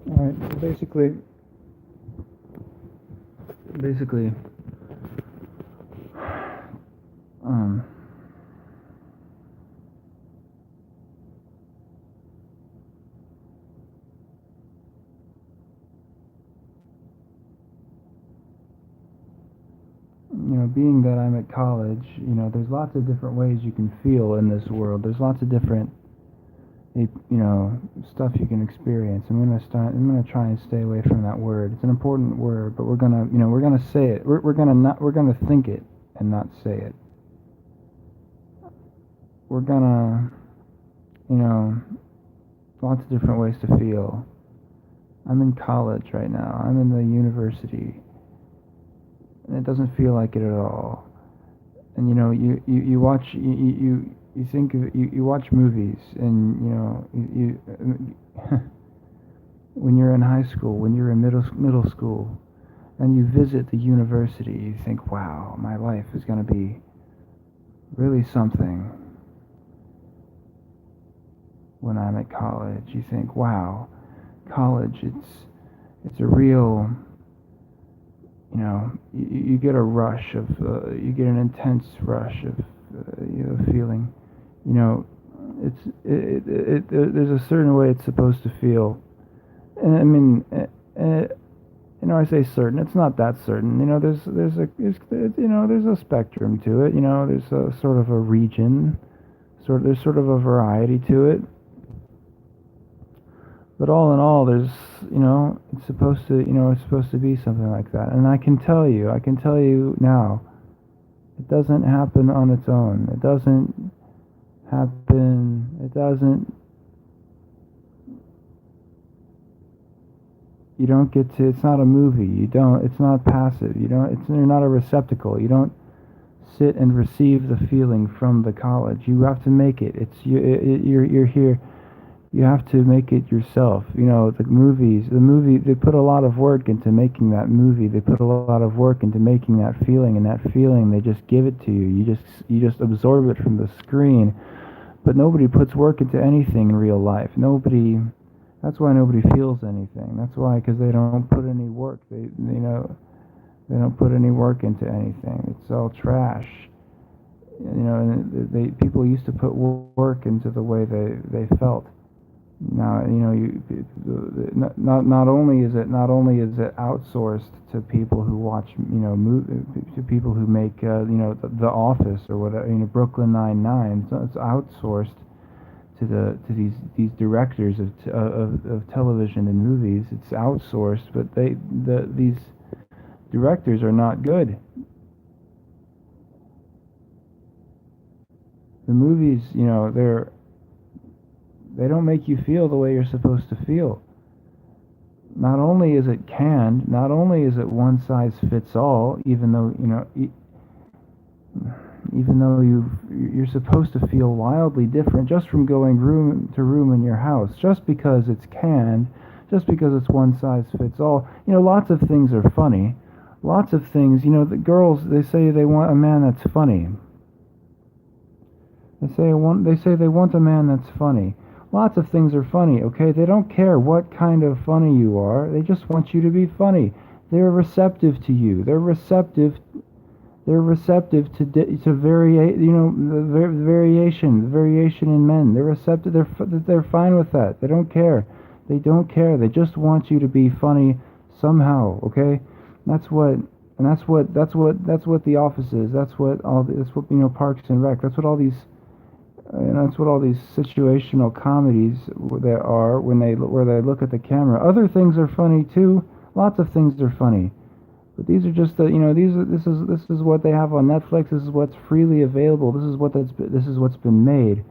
All right. So basically, um, being that I'm at college, there's lots of different ways you can feel in this world. There's lots of different, stuff you can experience. I'm gonna try and stay away from that word. It's an important word, but we're gonna say it. We're gonna think it and not say it. We're gonna, you know, lots of different ways to feel. I'm in college right now. I'm in the university, and it doesn't feel like it at all. And you watch you think of you watch movies, and when you're in high school, when you're in middle school, and you visit the university, you think, wow, my life is going to be really something. When I'm at college, you think, wow, college, it's a real, you get a rush of, you get an intense rush of, feeling. You know, there's a certain way it's supposed to feel, and I mean, I say certain. It's not that certain. There's a spectrum to it. There's a sort of a region, there's sort of a variety to it. But all in all, it's supposed to be something like that. And I can tell you now, it doesn't happen on its own. It doesn't, you don't get to, it's not a movie. It's not passive. You're not a receptacle. You don't sit and receive the feeling from the college. You have to make it. You're here. You have to make it yourself. They put a lot of work into making that movie. They put a lot of work into making that feeling, and that feeling they just give it to you. You just absorb it from the screen. But nobody puts work into anything in real life. Nobody. That's why nobody feels anything. That's why, because they don't put any work. They don't put any work into anything. It's all trash. And people used to put work into the way they felt. Now, not only is it outsourced to people who watch, to people who make, the Office or whatever, Brooklyn Nine-Nine. So it's outsourced to these directors of television and movies. It's outsourced, but these directors are not good. The movies, they don't make you feel the way you're supposed to feel. Not only is it canned, not only is it one size fits all, you're supposed to feel wildly different just from going room to room in your house. Just because it's canned, just because it's one size fits all. Lots of things are funny. Lots of things. The girls, they say they want a man that's funny. They say they want a man that's funny. Lots of things are funny, okay? They don't care what kind of funny you are. They just want you to be funny. They're receptive to you. They're receptive to the variation in men. They're receptive. They're fine with that. They don't care. They don't care. They just want you to be funny somehow, okay? That's what The Office is. That's what Parks and Rec. That's what all these situational comedies there are where they look at the camera. Other things are funny too. Lots of things are funny, but these are just this is what they have on Netflix. This is what's freely available. This is what's been made.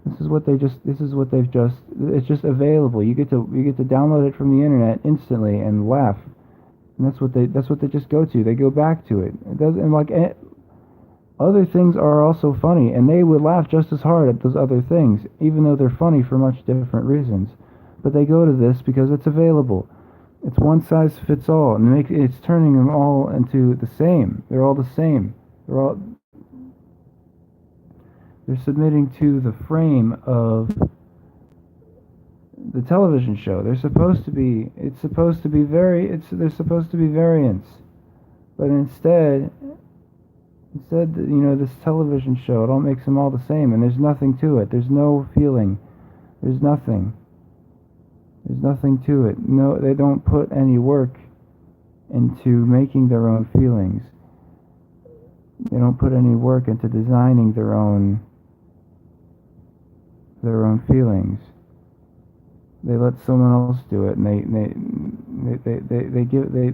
This is what they've just it's just available. You get to download it from the internet instantly and laugh. And that's what they just go to. They go back to it. It doesn't like other things are also funny, and they would laugh just as hard at those other things, even though they're funny for much different reasons. But they go to this because it's available. It's one size fits all, and it's turning them all into the same. They're all the same. They're submitting to the frame of the television show. They're supposed to be. It's supposed to be very. It's There's supposed to be variance, but instead, this television show, it all makes them all the same, and there's nothing to it. There's no feeling. There's nothing. There's nothing to it. No, they don't put any work into making their own feelings. They don't put any work into designing their own feelings. They let someone else do it, and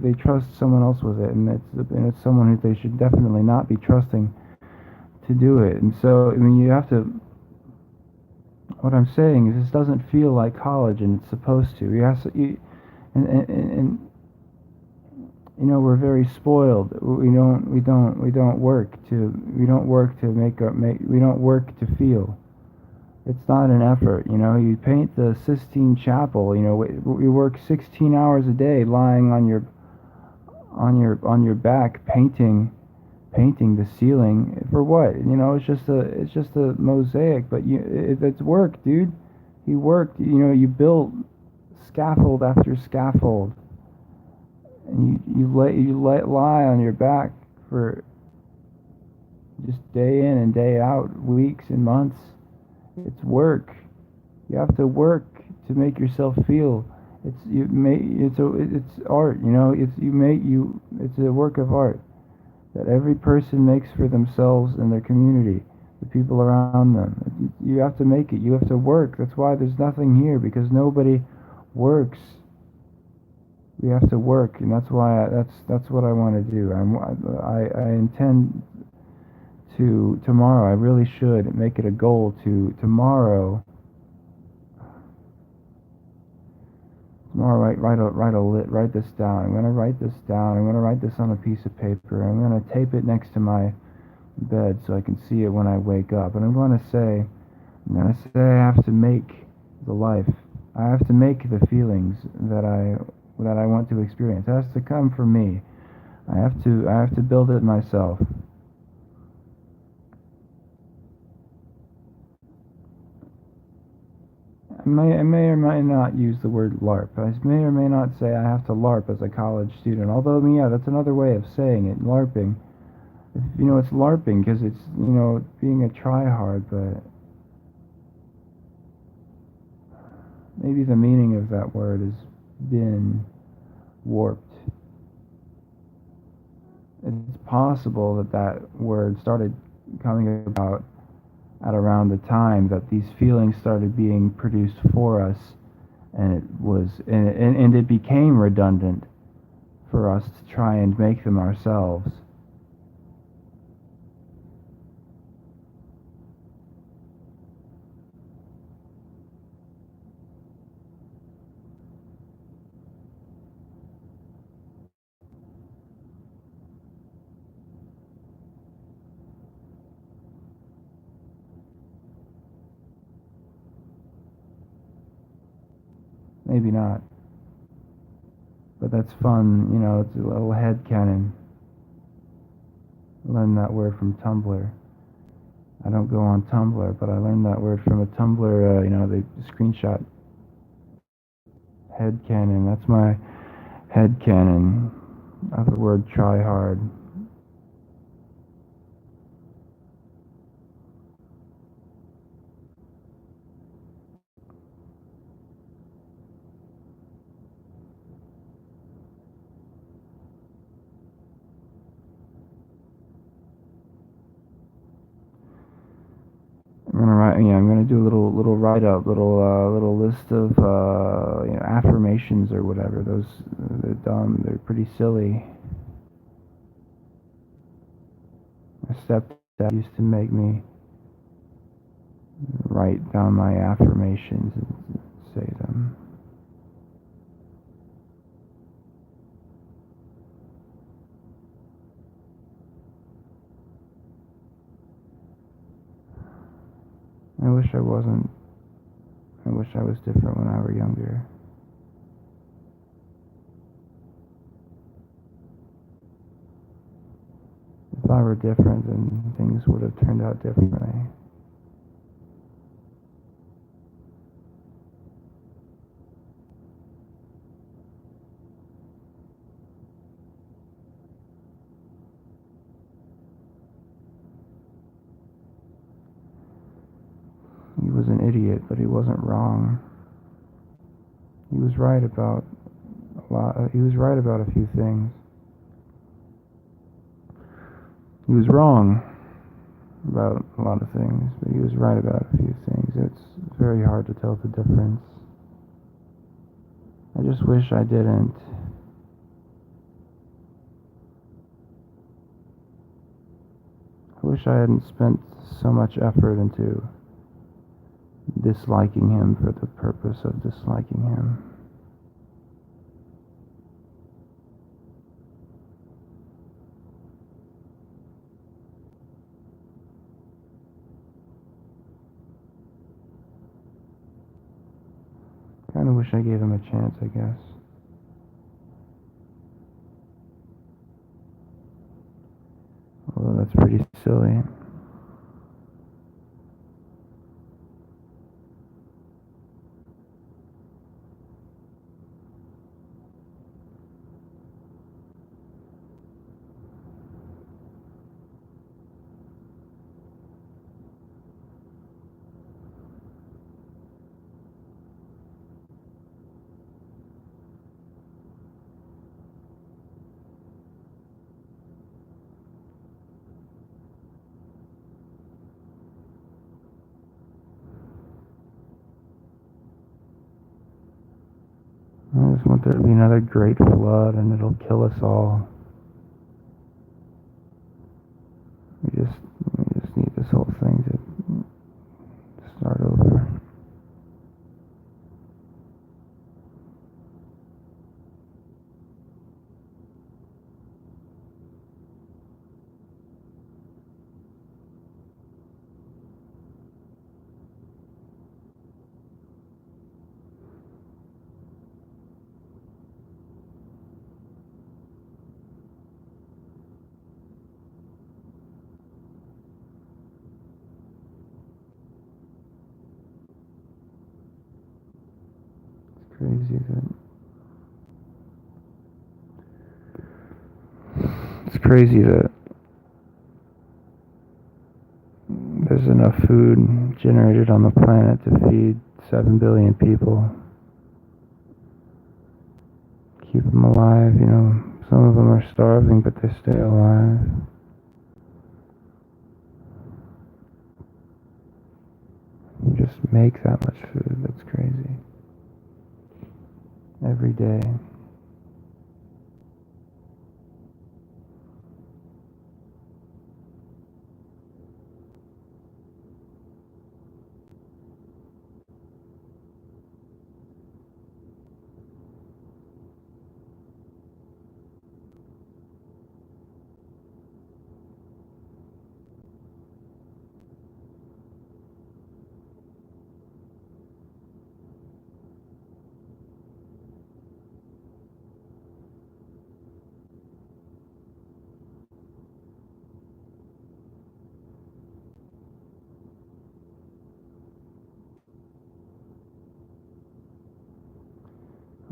they trust someone else with it, and it's someone who they should definitely not be trusting to do it. And so, I mean, you have to. What I'm saying is, this doesn't feel like college, and it's supposed to. And we're very spoiled. We don't work to we don't work to feel. It's not an effort. You paint the Sistine Chapel. We work 16 hours a day, lying on your back, painting the ceiling. For what? It's just a mosaic. But it's work, dude. You worked. You built scaffold after scaffold, and you lie on your back for just day in and day out, weeks and months. It's work. You have to work to make yourself feel. It's art. It's a work of art that every person makes for themselves and their community, the people around them. You have to make it. You have to work. That's why there's nothing here, because nobody works. We have to work, and that's why that's what I want to do. I intend to tomorrow. I really should make it a goal to tomorrow. Write this down. I'm going to write this down. I'm going to write this on a piece of paper. I'm going to tape it next to my bed so I can see it when I wake up. And I'm going to say I have to make the life. I have to make the feelings that I want to experience. It has to come from me. I have to build it myself. I may or may not use the word LARP. I may or may not say I have to LARP as a college student. Although, yeah, that's another way of saying it, LARPing. It's LARPing because it's, being a try-hard, but maybe the meaning of that word has been warped. It's possible that word started coming about at around the time that these feelings started being produced for us, and it became redundant for us to try and make them ourselves. Maybe not. But that's fun, it's a little headcanon. I learned that word from Tumblr. I don't go on Tumblr, but I learned that word from a Tumblr, the screenshot. Headcanon, that's my headcanon of the word try hard. I'm gonna do a little write up, little list of affirmations or whatever. Those they're dumb. They're pretty silly. My stepdad used to make me write down my affirmations and say them. I wish I wasn't. I wish I was different when I were younger. If I were different, then things would have turned out differently. he wasn't wrong. He was right about a lot. He was right about a few things. He was wrong about a lot of things, but he was right about a few things. It's very hard to tell the difference. I just wish I didn't. I wish I hadn't spent so much effort into disliking him for the purpose of disliking him. Kind of wish I gave him a chance, I guess. Although that's pretty silly. I just want there to be another great flood and it'll kill us all. We just need this whole thing to start over. It's crazy that there's enough food generated on the planet to feed 7 billion people. Keep them alive, you know. Some of them are starving, but they stay alive. You just make that much food. That's crazy. Every day.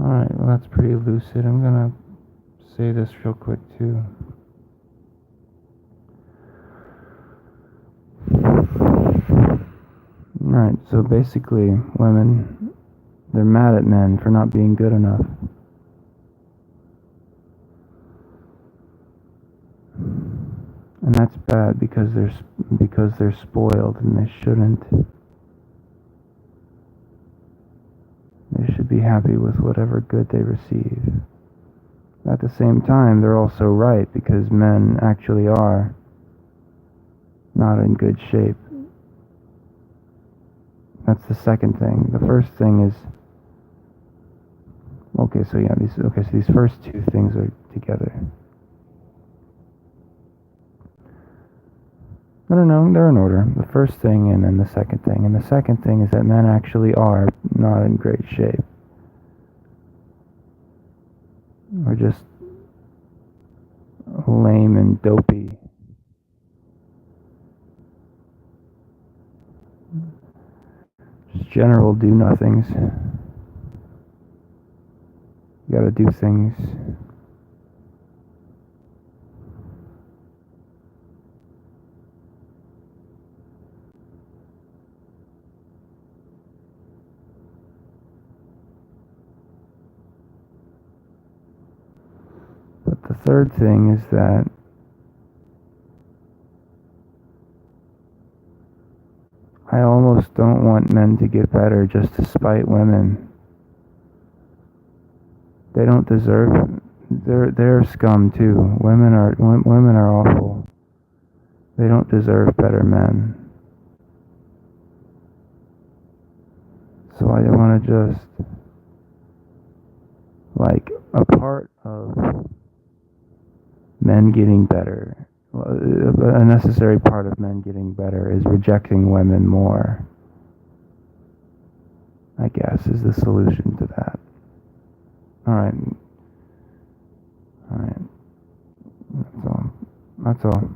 Alright, well that's pretty lucid. I'm gonna say this real quick too. Right, so basically, women, they're mad at men for not being good enough. And that's bad because they're spoiled and they shouldn't. They should be happy with whatever good they receive. At the same time, they're also right because men actually are not in good shape. That's the second thing. The first thing is so these first two things are together. No, they're in order. The first thing and then the second thing. And the second thing is that men actually are not in great shape. We're just lame and dopey. Just general do-nothings. You gotta do things. third thing is that I almost don't want men to get better just to spite women. They don't deserve. They're scum too. Women are awful. They don't deserve better men. So I want to just, like, a part of men getting better, a necessary part of men getting better is rejecting women more, I guess, is the solution to that. Alright. Alright. That's all.